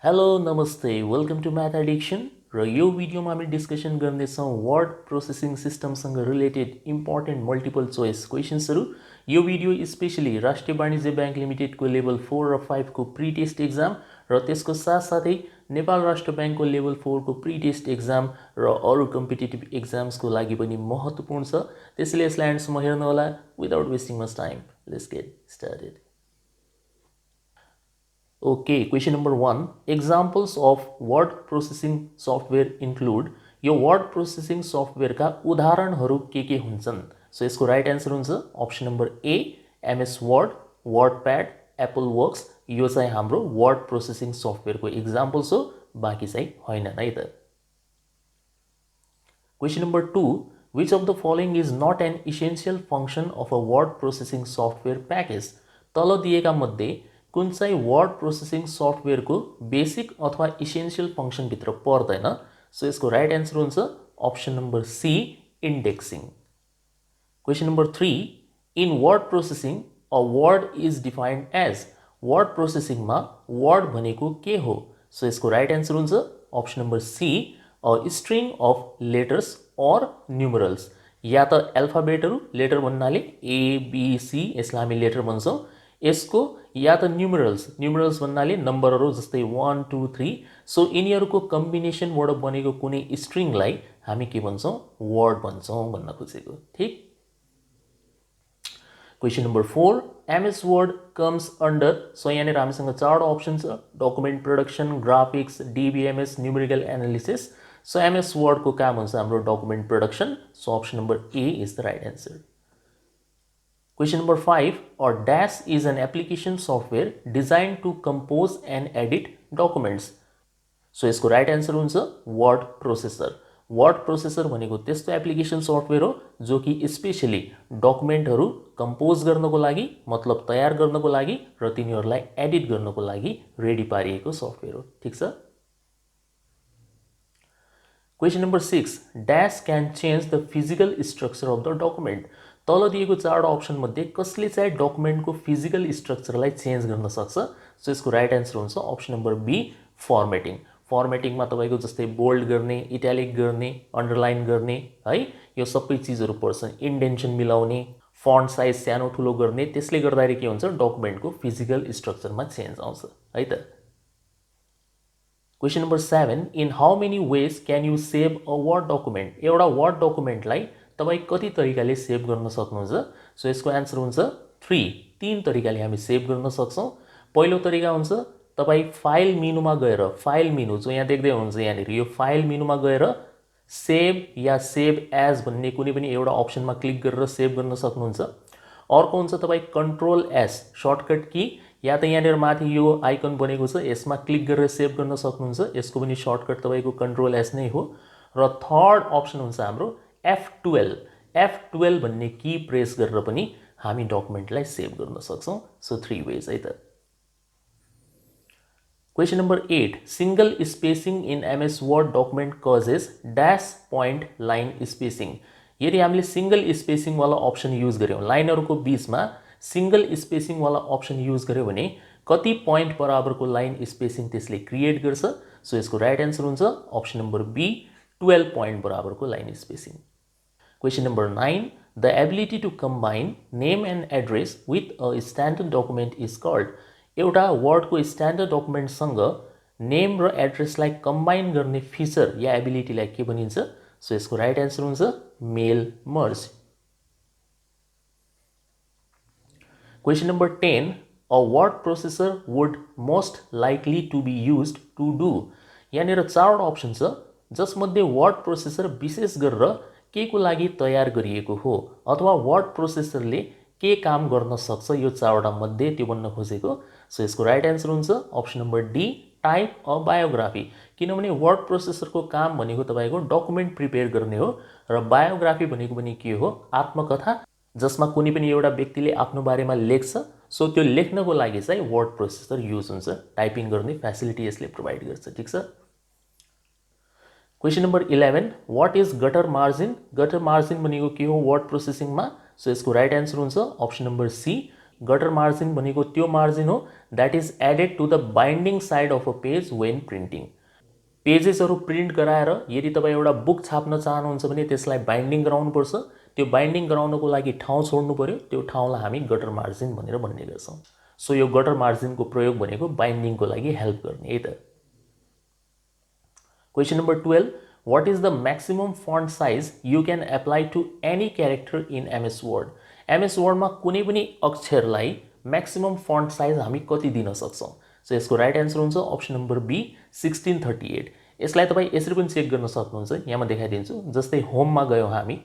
Hello नमस्ते welcome to math addiction र यो भिडियोमा हामी डिस्कसन गर्नेछौँ वर्ड प्रोसेसिङ सिस्टमसँग रिलेटेड इम्पोर्टेन्ट मल्टिपल चोइस क्वेसन्सहरू। यो भिडियो स्पेशली राष्ट्रिय वाणिज्य ब्याङ्क लिमिटेडको लेभल 4 र 5 को प्री टेस्ट एक्जाम र त्यसको साथसाथै नेपाल राष्ट्र ब्याङ्कको लेभल 4 को प्री टेस्ट एक्जाम र अरू कम्पिटिटिभ एक्जाम्सको लागि पनि महत्त्वपूर्ण छ। त्यसैले यसलाई एन्डसम्म हेर्नु होला। Without wasting much time let's get started. Okay, question number 1. Examples of word processing software include यो word processing software का उदाहरणहरू के हुन्छन्? सो यसको राइट आन्सर हुन्छ अप्सन नम्बर ए MS Word, WordPad, Apple Works। यो चाहिँ हाम्रो word processing software को एक्जाम्पल्स हो, बाँकी चाहिँ होइन है त। Question number 2. Which of the following is not an essential function of a word processing software package? तल दिएका मध्ये कुन चाहिँ वर्ड प्रोसेसिङ सफ्टवेयरको बेसिक अथवा इसेन्शियल फंक्सनभित्र पर्दैन? सो यसको राइट आन्सर हुन्छ option number C indexing. Question number 3. In word processing a word is defined as. Word प्रोसेसिङमा वर्ड भनेको के हो? सो यसको राइट आन्सर हुन्छ option number C a string of letters or numerals. या त एल्फाबेटहरू, लेटर भन्नाले ABC, यसलाई हामी लेटर भन्छौँ। यसको या त न्युमरल्स भन्नाले नम्बरहरू जस्तै 1 2 3। सो यिनीहरूको कम्बिनेसनबाट बनेको कुनै स्ट्रिङलाई हामी के भन्छौँ? वर्ड भन्छौँ भन्न खोजेको। ठिक। Question number 4. MS word comes under. So यहाँनिर हामीसँग चारवटा अप्सन छ, document production, graphics, DBMS, numerical analysis. So MS वर्डको काम हुन्छ हाम्रो document production. So option number A is the right answer. Question number 5. Or dash is an application software designed to compose and edit documents. So यसको right answer हुन्छ word processor. Word processor भनेको त्यस्तो application software हो जो कि specially डकुमेन्टहरू compose गर्नको लागि, मतलब तयार गर्नको लागि र तिनीहरूलाई एडिट गर्नको लागि रेडी पारिएको सफ्टवेयर हो। ठीक छ। Question number 6. dash can change the physical structure of the document. तल दिएको चारवटा अप्सन मध्ये कसले चाहिँ डकुमेन्टको फिजिकल स्ट्रक्चरलाई चेन्ज गर्न सक्छ? सो यसको राइट आन्सर हुन्छ अप्सन नम्बर बी फर्मेटिङ। फर्मेटिङमा तपाईँको जस्तै बोल्ड गर्ने, इटालिक गर्ने, अन्डरलाइन गर्ने है, यो सबै चिजहरू पर्छ। इन्डेन्सन मिलाउने, फन्ट साइज सानो ठुलो गर्ने, त्यसले गर्दाखेरि के हुन्छ? डकुमेन्टको फिजिकल स्ट्रक्चरमा चेन्ज आउँछ है त। Question number 7. In how many ways can you save a word document? एउटा वर्ड डकुमेन्टलाई तपाईँ कति तरिकाले सेभ गर्न सक्नुहुन्छ? सो यसको आन्सर हुन्छ 3 तरिकाले हामी सेभ गर्न सक्छौँ। पहिलो तरिका हुन्छ तपाईँ फाइल मेनुमा गएर, फाइल मेनु जो यहाँ देख्दै हुनुहुन्छ यहाँनिर, यो फाइल मेनुमा गएर सेभ या सेभ एज भन्ने कुनै पनि एउटा अप्सनमा क्लिक गरेर सेभ गर्न सक्नुहुन्छ। अर्को हुन्छ तपाईँ कन्ट्रोल एस सर्टकट की, या त यहाँनिर माथि यो आइकन बनेको छ यसमा क्लिक गरेर सेभ गर्न सक्नुहुन्छ। यसको पनि सर्टकट तपाईँको कन्ट्रोल एस नै हो। र थर्ड अप्सन हुन्छ हाम्रो F12 भन्ने की प्रेस गरेर पनि हामी डकुमेन्टलाई सेभ गर्न सक्छौँ। सो 3 वेज है त। Question number 8. Single spacing in MS word document causes dash point line spacing. यदि हामीले सिंगल स्पेसिङ वाला अप्सन युज गर्यौँ, लाइनहरूको बीचमा सिंगल स्पेसिङ वाला अप्सन युज गर्यो भने कति पोइन्ट बराबरको लाइन स्पेसिङ त्यसले क्रिएट गर्छ? सो यसको राइट आन्सर हुन्छ अप्सन नम्बर बी 12 पोइन्ट बराबरको line spacing. Question number 9. The ability to combine name and address with a standard document is called. एउटा वर्डको स्ट्यान्डर्ड डकुमेन्टसँग नेम र एड्रेसलाई कम्बाइन गर्ने feature या एबिलिटीलाई के भनिन्छ? सो यसको राइट आन्सर हुन्छ mail merge. Question number 10. A word processor would most likely to be used to do. यहाँनिर चारवटा option छ जसमध्ये वर्ड प्रोसेसर विशेष गरेर के को लागि तयार गरिएको हो अथवा वर्ड प्रोसेसरले के काम गर्न सक्छ, यो चारवटा मध्ये त्यो भन्न खोजेको। सो यसको राइट आन्सर हुन्छ option number D type a biography. किनभने वर्ड प्रोसेसरको काम भनेको तपाईँको डकुमेन्ट प्रिपेयर गर्ने हो र बायोग्राफी भनेको पनि के हो? आत्मकथा, जसमा कुनै पनि एउटा व्यक्तिले आफ्नो बारेमा लेख्छ। सो त्यो लेख्नको लागि चाहिँ वर्ड प्रोसेसर युज हुन्छ। टाइपिङ गर्ने फेसिलिटी यसले प्रोभाइड गर्छ। ठिक छ। Question number 11. What is gutter margin? Gutter margin भनेको के हो वर्ड प्रोसेसिङमा? सो यसको राइट आन्सर हुन्छ option number C gutter margin भनेको त्यो मार्जिन हो that is added to the binding side of a page when printing. पेजेसहरू प्रिन्ट गराएर यदि तपाईँ एउटा बुक छाप्न चाहनुहुन्छ भने त्यसलाई बाइन्डिङ गराउनुपर्छ। त्यो बाइन्डिङ गराउनको लागि ठाउँ छोड्नु पर्यो, त्यो ठाउँलाई हामी गटर मार्जिन भनेर भन्ने गर्छौँ। सो यो गटर मार्जिनको प्रयोग भनेको बाइन्डिङको लागि हेल्प गर्ने है त। Question number 12, what is the maximum font size you can apply to any character in MS Word? MS Word मा कुनै पनि अक्षरलाई म्याक्सिमम फन्ट साइज हामी कति दिन सक्छौँ? सो यसको राइट एन्सर हुन्छ अप्सन नम्बर बी 1638। यसलाई तपाईँ यसरी पनि चेक गर्न सक्नुहुन्छ, यहाँ म देखाइदिन्छु। जस्तै होममा गयौँ हामी,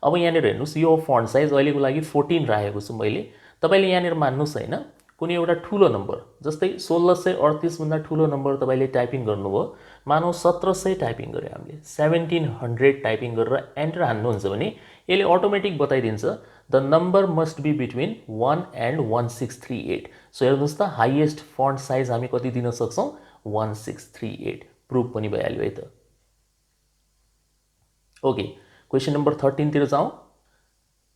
अब यहाँनिर हेर्नुहोस् यो फन्ट साइज अहिलेको लागि 14 राखेको छु मैले। तपाईँले यहाँनिर मान्नुहोस् होइन, कुनै एउटा ठुलो नम्बर जस्तै 1638 भन्दा ठुलो नम्बर तपाईँले टाइपिङ गर्नुभयो, मानौ 1700 टाइपिङ गऱ्यो हामीले, 1700 टाइपिङ गरेर एन्टर हान्नुहुन्छ भने यसले अटोमेटिक बताइदिन्छ the number must be between 1 and 1638। So हेर्नुहोस् त हाइएस्ट फन्ट साइज हामी कति दिन सक्छौँ? 1638। प्रुफ पनि भइहाल्यो है त। ओके, क्वेसन नम्बर 13 तिर जाउँ।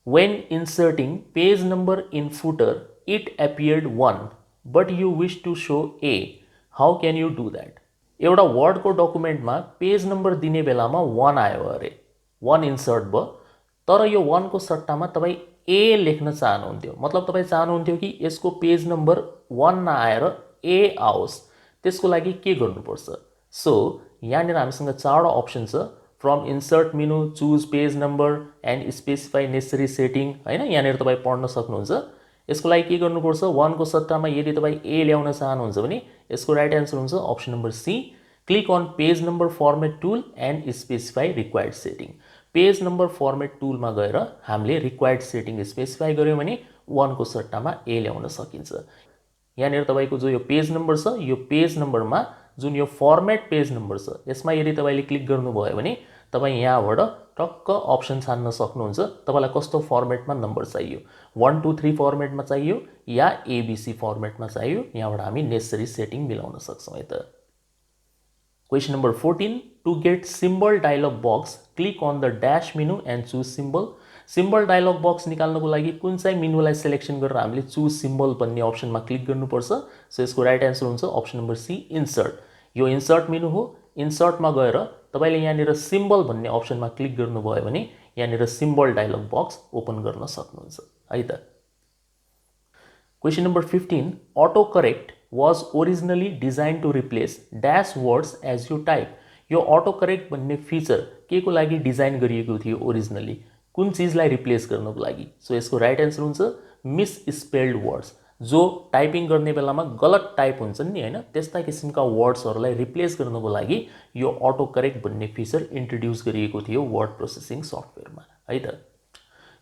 When inserting page number in footer, it appeared 1, but you wish to show A. How can you do that? एउटा वर्डको डकुमेन्टमा पेज नम्बर दिने बेलामा 1 आयो अरे, 1 इन्सर्ट भयो, तर यो 1 को सट्टामा तपाईँ A लेख्न चाहनुहुन्थ्यो। मतलब तपाईँ चाहनुहुन्थ्यो कि यसको पेज नम्बर 1 नआएर A आओस्। त्यसको लागि के गर्नुपर्छ? सो यहाँनिर हामीसँग 4 अप्सन छ। From insert menu, choose page number and specify necessary setting, होइन, यहाँनिर तपाईँ पढ्न सक्नुहुन्छ। यसको लागि के गर्नुपर्छ? 1 को सट्टामा यदि तपाईँ A ल्याउन चाहनुहुन्छ भने यसको राइट एन्सर हुन्छ option number C, click on page number format tool and specify required setting. Page number format टुलमा गएर हामीले रिक्वायर्ड सेटिङ स्पेसिफाई गऱ्यौँ भने 1 को सट्टामा A ल्याउन सकिन्छ। यहाँनिर तपाईँको जो यो पेज नम्बर छ, यो पेज नम्बरमा जुन यो फर्मेट पेज नम्बर छ, यसमा यदि तपाईँले क्लिक गर्नुभयो भने तपाईँ यहाँबाट टक्क अप्सन छान्न सक्नुहुन्छ। तपाईँलाई कस्तो फर्मेटमा नम्बर चाहियो, 1 2 3 फर्मेटमा चाहियो या ABC फर्मेटमा चाहियो, यहाँबाट हामी नेसेसरी सेटिङ मिलाउन सक्छौँ है त। Question number 14, to get symbol dialog box click on the dash menu and choose symbol. Symbol dialog box निकाल्नको लागि कुन चाहिँ मेनुलाई सिलेक्सन गरेर हामीले चुज सिम्बल भन्ने अप्सनमा क्लिक गर्नुपर्छ? सो यसको राइट एन्सर हुन्छ अप्सन नम्बर सी, इन्सर्ट। यो इन्सर्ट मेनु हो। इन्सर्टमा गएर तपाईँले यहाँनिर सिम्बल भन्ने अप्सनमा क्लिक गर्नुभयो भने यहाँनिर सिम्बल डायलग बक्स ओपन गर्न सक्नुहुन्छ है त। Question number 15, auto correct was originally designed to replace dash words as you type. यो अटो करेक्ट भन्ने फिचर के को लागि डिजाइन गरिएको थियो ओरिजिनली? कुन चिजलाई रिप्लेस गर्नको लागि? सो यसको राइट एन्सर हुन्छ मिस स्पेल्ड वर्ड्स। जो टाइपिङ गर्ने बेलामा गलत टाइप हुन्छन् नि, होइन, त्यस्ता किसिमका वर्ड्सहरूलाई रिप्लेस गर्नको लागि यो अटो करेक्ट भन्ने फिचर इन्ट्रोड्युस गरिएको थियो वर्ड प्रोसेसिङ सफ्टवेयरमा है त।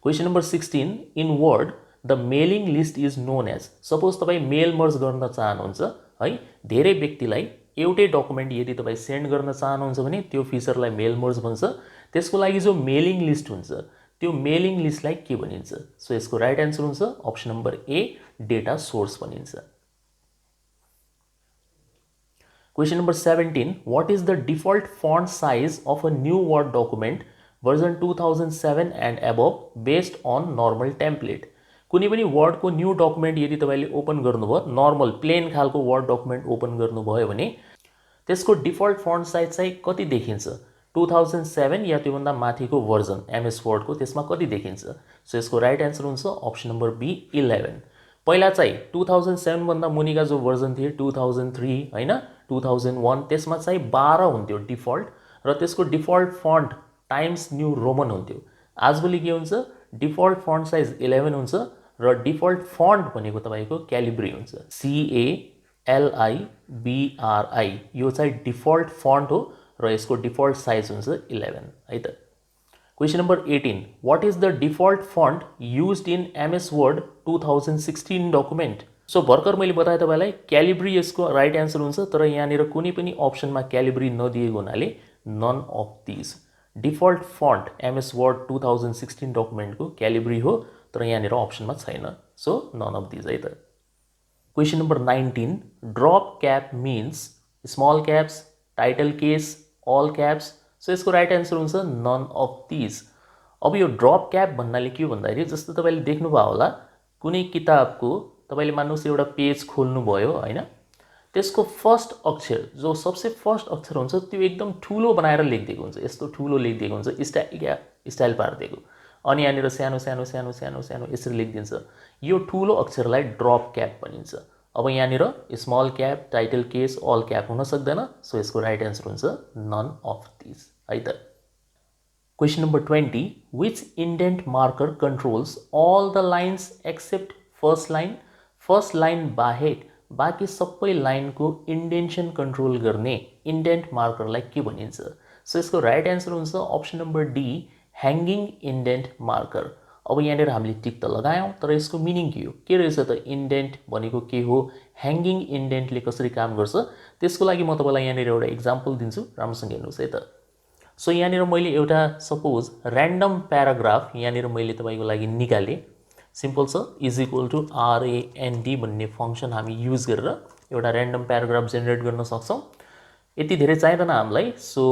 Question number 16, in word the mailing list is known as. Suppose तपाईँ मेल मर्ज गर्न चाहनुहुन्छ है, धेरै व्यक्तिलाई एउटै डकुमेन्ट यदि तपाईँ सेन्ड गर्न चाहनुहुन्छ भने त्यो फिचरलाई मेल मर्ज भन्छ। त्यसको लागि जो मेलिङ लिस्ट हुन्छ त्यो मेलिङ लिस्टलाई के भनिन्छ? सो यसको राइट एन्सर हुन्छ option number A, data source भनिन्छ। Question number 17, what is the default font size of a new word document version 2007 and above based on normal template. कुनै पनि वर्डको न्यू डकुमेन्ट यदि तपाईँले ओपन गर्नुभयो, normal plain खालको word document open गर्नुभयो भने त्यसको डिफल्ट फन्ट साइज चाहिँ कति देखिन्छ? 2007 या त्योभन्दा माथिको भर्जन एमएस वर्डको त्यसमा कति देखिन्छ? सो यसको राइट एन्सर हुन्छ अप्सन नम्बर बी, 11। पहिला चाहिँ 2007 भन्दा मुनिका जो भर्जन थिए 2003 होइन 2001, त्यसमा चाहिँ 12 हुन्थ्यो डिफल्ट, र त्यसको default font times new Roman हुन्थ्यो। आजभोलि के हुन्छ? डिफल्ट फन्ट साइज 11 हुन्छ र डिफल्ट फन्ट भनेको तपाईँको क्यालिब्री हुन्छ, CALIBRI। यो चाहिँ डिफल्ट फन्ट हो र यसको डिफल्ट साइज हुन्छ 11 है त। Question number 18, what is the default font used in MS word 2016 document? So भर्खर मैले बताएँ तपाईँलाई क्यालिब्री यसको राइट एन्सर हुन्छ, तर यहाँनिर कुनै पनि अप्सनमा क्यालिब्री नदिएको हुनाले none of this. Default font MS word 2016 डकुमेन्टको क्यालिब्री हो, तर यहाँनिर अप्सनमा छैन। सो नन अफ दिस है त। Question number 19, drop cap means small caps, title case, all caps. So यसको राइट एन्सर हुन्छ नन अफ दिस। अब यो ड्रप क्याप भन्नाले के भन्दाखेरि जस्तो तपाईँले देख्नुभयो होला कुनै किताबको तपाईले मान्नुस् एउटा पेज खोल्नु भयो हैन, त्यसको फर्स्ट अक्षर जो सबसे फर्स्ट अक्षर हुन्छ त्यो एकदम ठुलो बनाएर लेखिदिएको हुन्छ, यस्तो ठुलो लेखिदिएको हुन्छ, स्टाइल पारिदिएको, अनि यहाँनिर सानो सानो सानो सानो सानो यसरी लेखिदिन्छ। यो ठुलो अक्षरलाई ड्रप क्याप भनिन्छ। अब यहाँनिर small cap, title case, all cap हुन सक्दैन, सो यसको राइट एन्सर हुन्छ नन अफ दिस है त। Question number 20. Which indent marker controls all the lines except first line? First line बाहेक बाँकी सबै लाइनको इन्डेन्सन कन्ट्रोल गर्ने इन्डेन्ट मार्करलाई के भनिन्छ? सो यसको राइट एन्सर हुन्छ option number D, hanging indent marker. अब यहाँनिर हामीले टिक त लगायौँ, तर यसको मिनिङ के हो, के रहेछ त इन्डेन्ट भनेको के हो, ह्याङ्गिङ इन्डेन्टले कसरी काम गर्छ, त्यसको लागि म तपाईँलाई यहाँनिर एउटा इक्जाम्पल दिन्छु, राम्रोसँग हेर्नुहोस् है त। सो यहाँनिर मैले एउटा सपोज ऱ्यान्डम प्याराग्राफ यहाँनिर मैले तपाईँको लागि निकालेँ, सिम्पल छ, इज इक्वल टु RAND भन्ने फङ्सन हामी युज गरेर एउटा ऱ्यान्डम प्याराग्राफ जेनेरेट गर्न सक्छौँ। यति धेरै चाहिँदैन हामीलाई, सो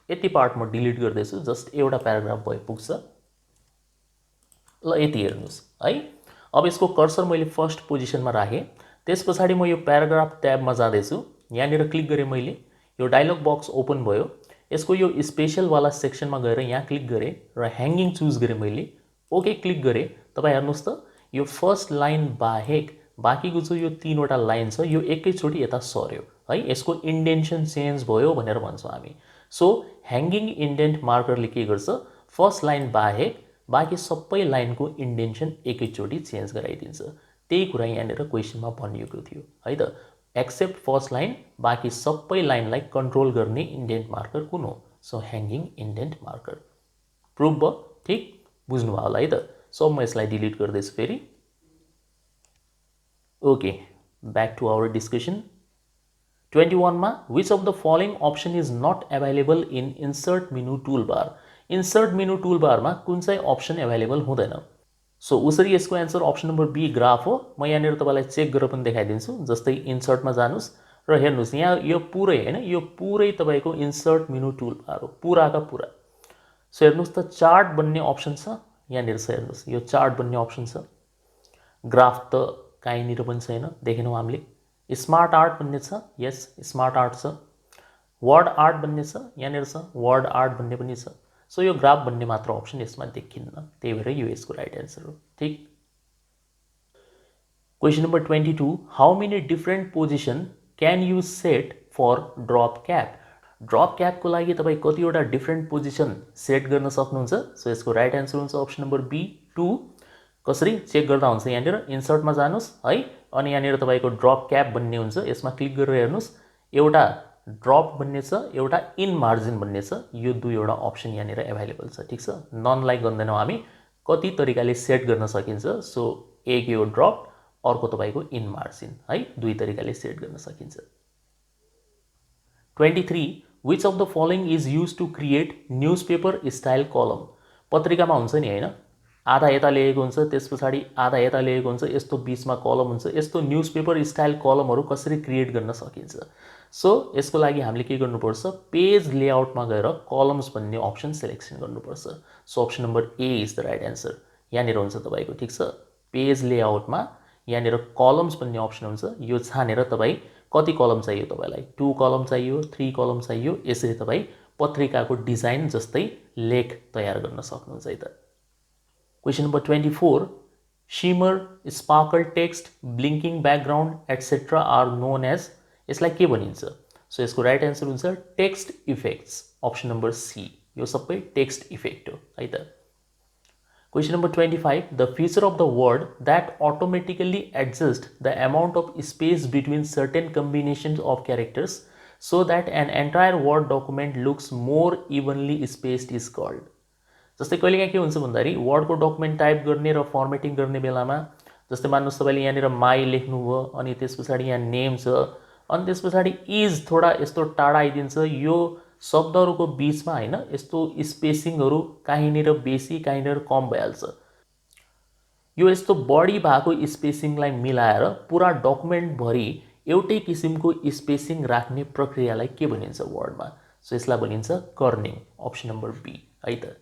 यति पार्ट म डिलिट गर्दैछु, जस्ट एउटा प्याराग्राफ भए पुग्छ। ल यति हेर्नुहोस् है। अब यसको कर्सर मैले फर्स्ट पोजिसनमा राखेँ, त्यस पछाडि म यो प्याराग्राफ ट्याबमा जाँदैछु, यहाँनिर क्लिक गरेँ मैले, यो डायलग बक्स ओपन भयो, यसको यो स्पेशलवाला सेक्सनमा गएर यहाँ क्लिक गरेँ र ह्याङ्गिङ चुज गरेँ मैले, ओके क्लिक गरेँ। तपाईँ हेर्नुहोस् त यो फर्स्ट लाइन बाहेक बाँकीको जो यो तीनवटा लाइन छ यो एकैचोटि यता सर्यो है, यसको इन्डेन्सन चेन्ज भयो भनेर भन्छौँ हामी। सो ह्याङ्गिङ इन्डेन्ट मार्करले के गर्छ, फर्स्ट लाइन बाहेक बाँकी सबै लाइनको इन्डेन्सन एकैचोटि चेन्ज गराइदिन्छ। त्यही कुरा यहाँनिर क्वेसनमा भनिएको थियो है त, एक्सेप्ट फर्स्ट लाइन बाँकी सबै लाइनलाई कन्ट्रोल गर्ने इन्डेन्ट मार्कर कुन हो, so hanging indent marker. Prove भयो, ठिक बुझ्नुभयो होला है त। सो म यसलाई डिलिट गर्दैछु फेरि। Okay, back to our discussion. 21 मा which of the following option is not available in insert menu tool bar? Insert menu tool बारमा कुन चाहिँ अप्सन एभाइलेबल हुँदैन? सो उसरी यसको answer option number B graph हो। म यहाँनिर तपाईँलाई चेक गरेर पनि देखाइदिन्छु, जस्तै इन्सर्टमा जानुहोस् र हेर्नुहोस् यहाँ यो पुरै हैन, यो पुरै तपाईँको इन्सर्ट मेनु टुल बार हो, पुराका पुरा। सो हेर्नुहोस् त चार्ट भन्ने अप्सन छ यहाँनिर छ, हेर्नुहोस् यो चार्ट भन्ने अप्सन छ, ग्राफ त कहीँनिर पनि छैन, देखेनौँ हामीले। स्मार्ट आर्ट भन्ने छ, यस स्मार्ट आर्ट छ, वर्ड आर्ट भन्ने छ यहाँनिर छ, वर्ड आर्ट भन्ने पनि छ। सो यो ग्राफ भन्ने मात्र अप्सन यसमा देखिन्न, त्यही भएर यो यसको राइट एन्सर हो, ठिक। Question number 22, how many different position can you set for drop cap? Drop क्यापको लागि तपाईँ कतिवटा डिफ्रेन्ट पोजिसन सेट गर्न सक्नुहुन्छ? सो यसको राइट एन्सर हुन्छ अप्सन नम्बर बी 2। कसरी चेक गर्दा हुन्छ, यहाँनिर इन्सर्टमा जानुहोस् है, अनि यहाँनिर तपाईँको ड्रप क्याप भन्ने हुन्छ, यसमा क्लिक गरेर हेर्नुहोस्, एउटा ड्रप भन्ने छ, एउटा इन मार्जिन भन्ने छ, यो दुईवटा अप्सन यहाँनिर एभाइलेबल छ, ठिक छ। ननलाई गर्दैनौँ हामी, कति तरिकाले सेट गर्न सकिन्छ। सो एक यो ड्रप, अर्को तपाईँको इन मार्जिन है, दुई तरिकाले सेट गर्न सकिन्छ। 23, which of the following is use to create newspaper style column? पत्रिकामा हुन्छ नि होइन, आधा यता लेखेको हुन्छ, त्यस पछाडि आधा यता लेखेको हुन्छ, यस्तो बिचमा कलम हुन्छ, यस्तो न्युज पेपर स्टाइल कलमहरू कसरी क्रिएट गर्न सकिन्छ? सो यसको लागि हामीले के गर्नुपर्छ, पेज लेआउटमा गएर कलम्स भन्ने अप्सन सेलेक्सन गर्नुपर्छ। So option number A is the right answer, यहाँनिर हुन्छ तपाईँको, ठिक छ। पेज लेआउटमा यहाँनिर कलम्स भन्ने अप्सन हुन्छ, यो छानेर तपाईँ कति कलम चाहियो, तपाईँलाई 2 कलम चाहियो, 3 कलम चाहियो, यसरी तपाईँ पत्रिकाको डिजाइन जस्तै लेख तयार गर्न सक्नुहुन्छ है त। Question number 24, shimmer, sparkle text, blinking background etcetera are known as, यसलाई के भनिन्छ? सो यसको राइट एन्सर हुन्छ text effects, option number C, यो सबै टेक्स्ट इफेक्ट हो है त। Question number 25, the feature of the Word that automatically adjust the amount of space between certain combinations of characters so that an entire Word document looks more evenly spaced is called? जस्तै कहिलेकाहीँ के हुन्छ भन्दाखेरि वर्डको document type गर्ने र formatting गर्ने बेलामा, जस्तै मान्नुहोस् तपाईँले यहाँनिर माई लेख्नुभयो, अनि त्यस पछाडि यहाँ नेम छ, अनि त्यस पछाडि इज थोडा यस्तो टाढा आइदिन्छ, यो शब्दहरूको बिचमा होइन यस्तो स्पेसिङहरू काहीँनिर बेसी काहीँनिर कम भइहाल्छ। यो यस्तो बढी भएको स्पेसिङलाई मिलाएर पुरा डकुमेन्टभरि एउटै किसिमको स्पेसिङ राख्ने प्रक्रियालाई के भनिन्छ वर्डमा? सो यसलाई भनिन्छ कर्निङ, अप्सन नम्बर बी है त।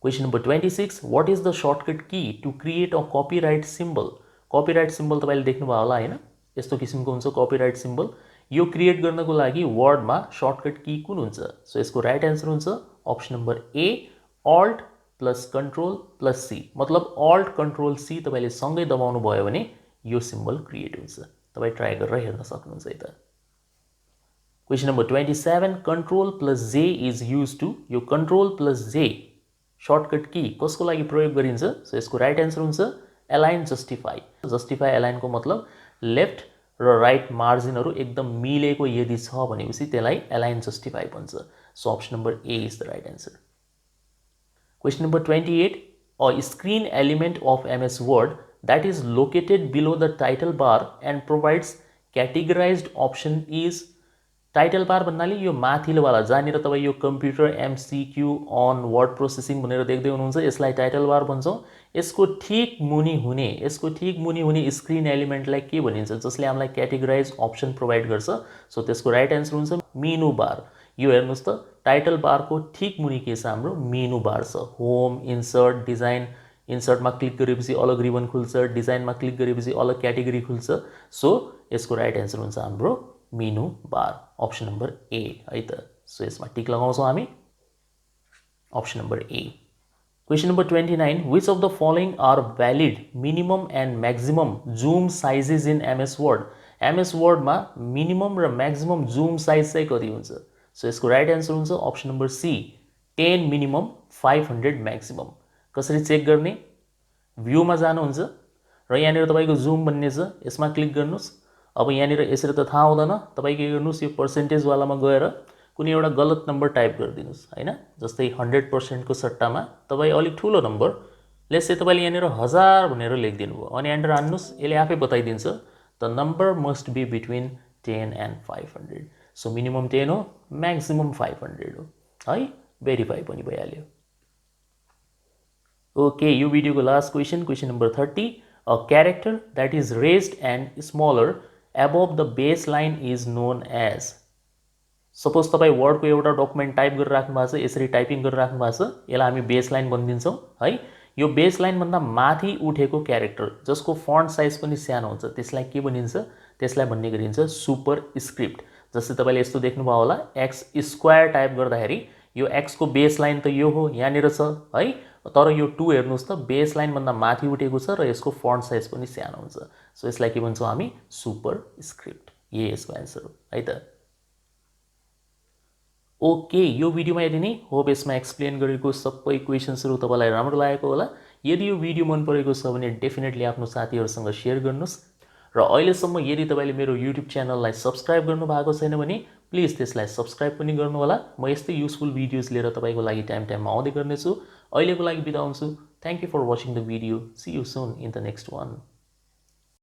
Question number 26. What is the shortcut key to create a copyright symbol? Copyright symbol तपाईले देख्नुभयो होला हैन? यस्तो किसिमको हुन्छ copyright symbol. यो क्रिएट गर्नको लागि वर्डमा शॉर्टकट की कुन हुन्छ? सो यसको राइट आन्सर हुन्छ अप्सन नम्बर ए Alt + Ctrl + C. मतलब Alt Ctrl C तपाईले सँगै दबाउनु भयो भने यो सिम्बल क्रिएट हुन्छ. तपाई ट्राई गरेर हेर्न सक्नुहुन्छ है त. Question number 27. Ctrl + J is used to. यो Ctrl + J शॉर्टकट की कसको लागि प्रयोग गरिन्छ? सो यसको राइट आन्सर हुन्छ अलाइन जस्टिफाई. जस्टिफाई अलाइन को मतलब लेफ्ट र राइट मार्जिनहरु एकदम मिलेको यदि छ भनेपछि त्यसलाई अलाइन जस्टिफाई भन्छ. So option number A is the right answer. Question number 28. A screen element of MS Word that is located below the title bar and provides categorized option is. Title bar भन्नाले यो माथिल्लो वाला जहाँनिर तपाई यो computer MCQ on word processing भनेर देख्दै हुनुहुन्छ यसलाई टाइटल बार भन्छौं. यसको ठीक मुनि हुने स्क्रिन एलिमेन्टलाई के भनिन्छ जसले हामीलाई क्याटेगोराइज अप्सन प्रोवाइड गर्छ. सो त्यसको राइट आन्सर हुन्छ मेनु बार. यो हेर्नुस् त टाइटल बारको ठीक मुनि के छ हाम्रो मेनु बार छ. Home, insert, design. इन्सर्टमा क्लिक गरेपछि अलग रिबन खुल्छ, डिजाइनमा क्लिक गरेपछि अलग क्याटेगोरी खुल्छ. सो यसको राइट आन्सर हुन्छ हाम्रो मेनु बार. अप्सन नम्बर ए है त. सो यसमा टिक लगाउँछौं हामी option number A. Question number 29. Which of the following are valid minimum and maximum zoom sizes in MS Word? MS Word मा मिनिमम र मैक्सिमम जूम साइज चाहिँ कति हुन्छ? सो यसको राइट आन्सर हुन्छ option number C 10 minimum 500 maximum. कसरी check गर्ने? भ्यूमा जानुहुन्छ र यहाँनिर तपाईको जूम भन्ने छ यसमा क्लिक गर्नुस्. अब यहाँनिर यसरी त थाहा हुँदैन तपाई के गर्नुस् यो पर्सेन्टेज वालामा गएर कुनै एउटा गलत नम्बर टाइप गरिदिनुस् हैन. जस्तै 100% को सट्टामा तपाई अलि ठूलो नम्बर लेट्स से तपाईले यहाँनिर 1000 भनेर लेखिदिनु भयो अनि एन्टर हान्नुस्. यसले आफै बताइदिन्छ the number must be between 10 and 500. So minimum 10 हो, मैक्सिमम 500 हो है. भेरिफाई पनि भइहाल्यो. ओके, यो भिडियोको last question number 30. A character that is raised and smaller above the baseline is known as. Suppose तपाई वर्ड को एउटा डकुमेन्ट टाइप गरेर राख्नु भएको छ, यसरी टाइपिङ गरेर राख्नु भएको छ, यसलाई हामी बेसलाइन भनिदिन्छौं है. यो बेसलाइन भन्दा माथि उठेको क्यारेक्टर जसको फन्ट साइज पनि सानो हुन्छ त्यसलाई के भनिन्छ? त्यसलाई भन्ने गरिन्छ सुपर स्क्रिप्ट. जस्तै तपाईले यस्तो देख्नुभयो होला x स्क्वायर टाइप गर्दाखेरि यो x को बेसलाइन त यो हो यहाँनिर छ है. तर यो 2 हेर्नुस् त बेसलाइन भन्दा माथि उठेको छ र यसको फन्ट साइज पनि सानो हुन्छ. सो यसलाई के भन्छौं हामी? Super script. यही यसको आन्सर हो है त. ओके, यो भिडियोमा यति नै. होप यसमा एक्सप्लेन गरेको सबै क्वेशन्सहरु तपाईलाई राम्रो लागेको होला. यदि यो भिडियो मन परेको छ भने डेफिनेटली आफ्नो साथीहरुसँग शेयर गर्नुस् र अहिलेसम्म यदि तपाईले मेरो युट्युब च्यानललाई सब्स्क्राइब गर्नु भएको छैन भने प्लिज त्यसलाई सब्स्क्राइब पनि गर्नु होला. म यस्तै युजफुल भिडियोज लिएर तपाईको लागि टाइममा आउँदै गर्नेछु. अहिलेको लागि बिदा हुन्छु. Thank you for watching the video. See you soon in the next one.